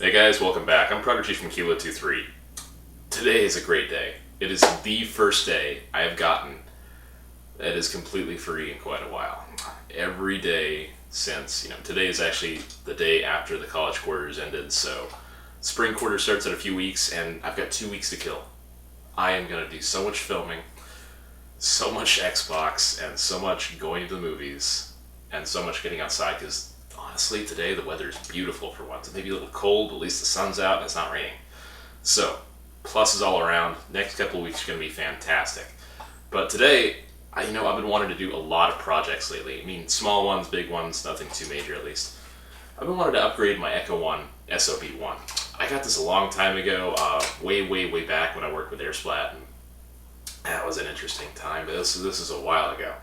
Hey guys, welcome back. I'm Prodigy from Kilo23. Today is a great day. It is the first day I have gotten that is completely free in quite a while. Every day since, today is actually the day after the college quarters ended, so spring quarter starts in a few weeks and I've got 2 weeks to kill. I am going to do so much filming, so much Xbox, and so much going to the movies, and so much getting outside because honestly, today the weather is beautiful for once. It may be a little cold, but at least the sun's out and it's not raining. So, pluses all around. Next couple of weeks are going to be fantastic. But today, I've been wanting to do a lot of projects lately. I mean, small ones, big ones, nothing too major at least. I've been wanting to upgrade my Echo 1 SOB1. I got this a long time ago, way back when I worked with Airsplat, and that was an interesting time, but this is a while ago.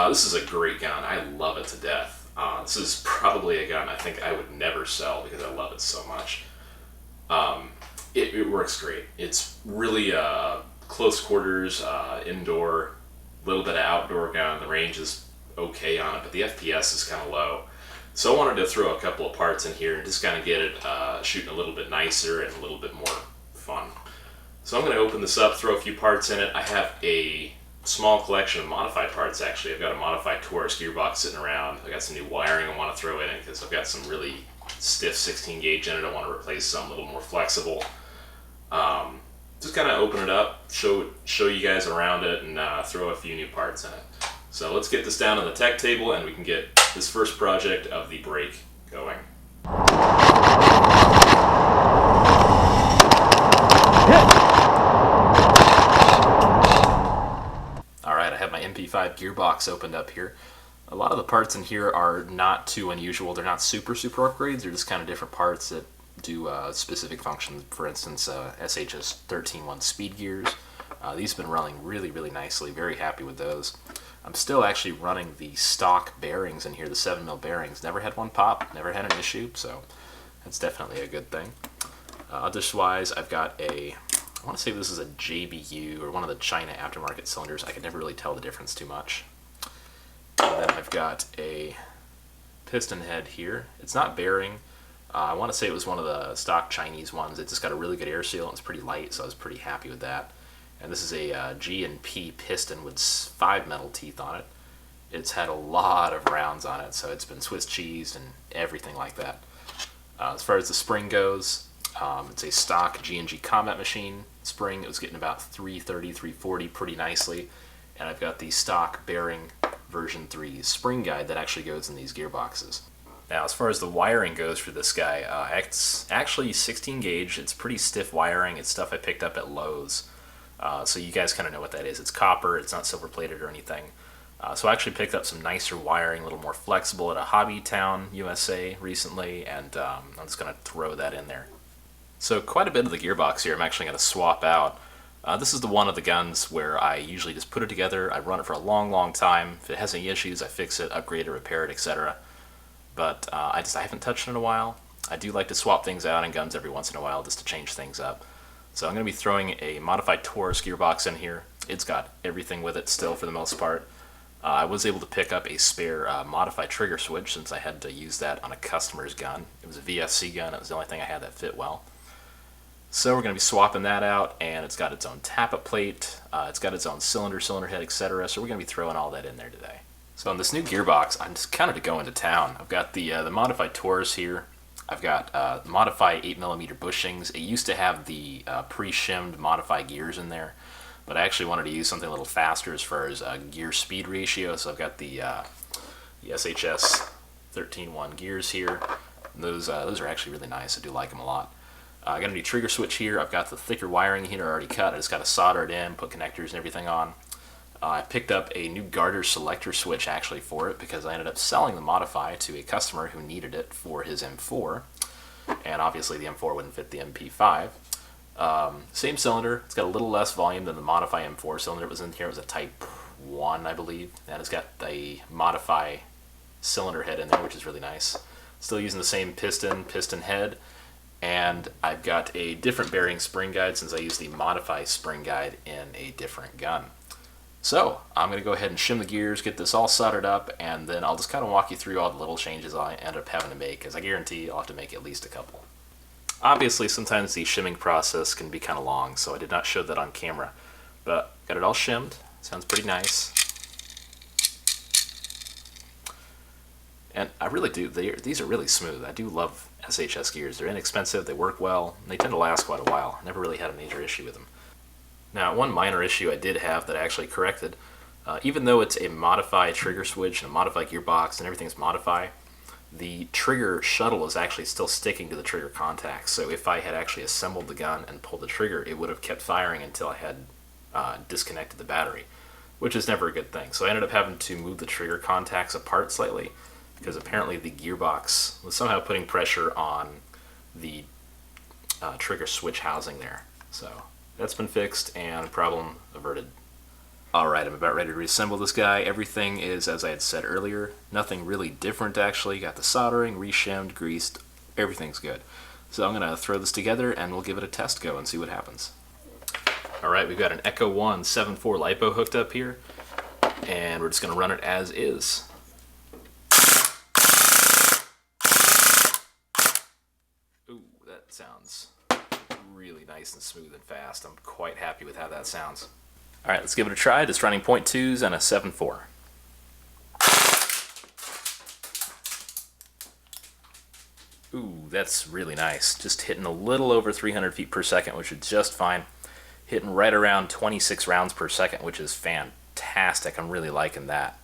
This is a great gun. I love it to death. This is probably a gun I think I would never sell because I love it so much. It works great. It's really close quarters, indoor, little bit of outdoor gun. The range is okay on it, but the FPS is kind of low. So I wanted to throw a couple of parts in here and just kind of get it shooting a little bit nicer and a little bit more fun. So I'm going to open this up, throw a few parts in it. I have a small collection of modified parts actually. I've got a modified Taurus gearbox sitting around. I got some new wiring I want to throw in it because I've got some really stiff 16 gauge in it. I want to replace some a little more flexible. Just kind of open it up, show you guys around it, and throw a few new parts in it. So let's get this down on the tech table and we can get this first project of the break going. Alright, I have my MP5 gearbox opened up here. A lot of the parts in here are not too unusual. They're not super upgrades. They're just kind of different parts that do specific functions. For instance, SHS131 speed gears. These have been running really nicely. Very happy with those. I'm still actually running the stock bearings in here, the 7mm bearings. Never had one pop, never had an issue, so that's definitely a good thing. Otherwise, I've got I want to say this is a JBU, or one of the China aftermarket cylinders. I could never really tell the difference too much. And then I've got a piston head here. It's not bearing. I want to say it was one of the stock Chinese ones. It just got a really good air seal and it's pretty light, so I was pretty happy with that. And this is a G&P piston with 5 metal teeth on it. It's had a lot of rounds on it, so it's been Swiss cheesed and everything like that. As far as the spring goes, it's a stock G&G Combat Machine spring. It was getting about 330, 340 pretty nicely. And I've got the stock bearing version 3 spring guide that actually goes in these gearboxes. Now, as far as the wiring goes for this guy, it's actually 16 gauge. It's pretty stiff wiring. It's stuff I picked up at Lowe's. So you guys kind of know what that is. It's copper. It's not silver plated or anything. So I actually picked up some nicer wiring, a little more flexible at a Hobby Town, USA recently, and I'm just going to throw that in there. So quite a bit of the gearbox here I'm actually going to swap out. This is the one of the guns where I usually just put it together. I run it for a long time. If it has any issues, I fix it, upgrade it, repair it, etc. But I haven't touched it in a while. I do like to swap things out in guns every once in a while just to change things up. So I'm going to be throwing a modified Taurus gearbox in here. It's got everything with it still for the most part. I was able to pick up a spare modified trigger switch since I had to use that on a customer's gun. It was a VSC gun. It was the only thing I had that fit well. So we're going to be swapping that out, and it's got its own tappet plate, it's got its own cylinder head, etc. So we're going to be throwing all that in there today. So on this new gearbox, I'm just kind of going to town. I've got the modified Taurus here. I've got modified 8mm bushings. It used to have the pre-shimmed modified gears in there, but I actually wanted to use something a little faster as far as gear speed ratio. So I've got the SHS131 gears here. And those are actually really nice. I do like them a lot. I got a new trigger switch here. I've got the thicker wiring here already cut. I just got to solder it in, put connectors and everything on. I picked up a new garter selector switch actually for it because I ended up selling the Modify to a customer who needed it for his M4. And obviously the M4 wouldn't fit the MP5. Same cylinder. It's got a little less volume than the Modify M4 cylinder. It was in here. It was a Type 1, I believe. And it's got a Modify cylinder head in there, which is really nice. Still using the same piston head. And I've got a different bearing spring guide since I used the Modify spring guide in a different gun. So I'm going to go ahead and shim the gears, get this all soldered up, and then I'll just kind of walk you through all the little changes I end up having to make, because I guarantee I'll have to make at least a couple. Obviously, sometimes the shimming process can be kind of long, so I did not show that on camera. But got it all shimmed. Sounds pretty nice. And I really do. These are really smooth. I do love SHS gears. They're inexpensive, they work well, and they tend to last quite a while. Never really had a major issue with them. Now, one minor issue I did have that I actually corrected, even though it's a modified trigger switch and a modified gearbox and everything's modified, the trigger shuttle is actually still sticking to the trigger contacts. So if I had actually assembled the gun and pulled the trigger, it would have kept firing until I had disconnected the battery, which is never a good thing. So I ended up having to move the trigger contacts apart slightly, because apparently the gearbox was somehow putting pressure on the trigger switch housing there. So that's been fixed and problem averted. Alright, I'm about ready to reassemble this guy. Everything is as I had said earlier. Nothing really different actually. Got the soldering, reshimmed, greased, everything's good. So I'm going to throw this together and we'll give it a test go and see what happens. Alright, we've got an Echo 1 7.4 LiPo hooked up here, and we're just going to run it as is. Ooh, that sounds really nice and smooth and fast. I'm quite happy with how that sounds. Alright, let's give it a try. Just running 0.2s and a 7.4. Ooh, that's really nice. Just hitting a little over 300 feet per second, which is just fine. Hitting right around 26 rounds per second, which is fantastic. I'm really liking that.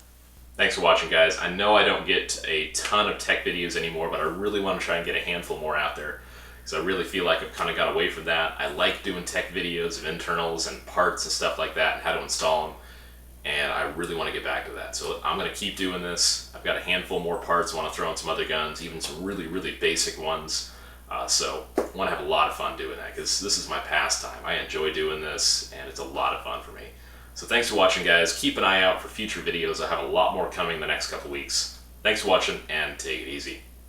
Thanks for watching, guys. I know I don't get a ton of tech videos anymore, but I really want to try and get a handful more out there. So I really feel like I've kind of got away from that. I like doing tech videos of internals and parts and stuff like that and how to install them. And I really want to get back to that. So I'm going to keep doing this. I've got a handful more parts. I want to throw in some other guns, even some really, really basic ones. So I want to have a lot of fun doing that because this is my pastime. I enjoy doing this and it's a lot of fun for me. So thanks for watching, guys. Keep an eye out for future videos. I have a lot more coming the next couple weeks. Thanks for watching and take it easy.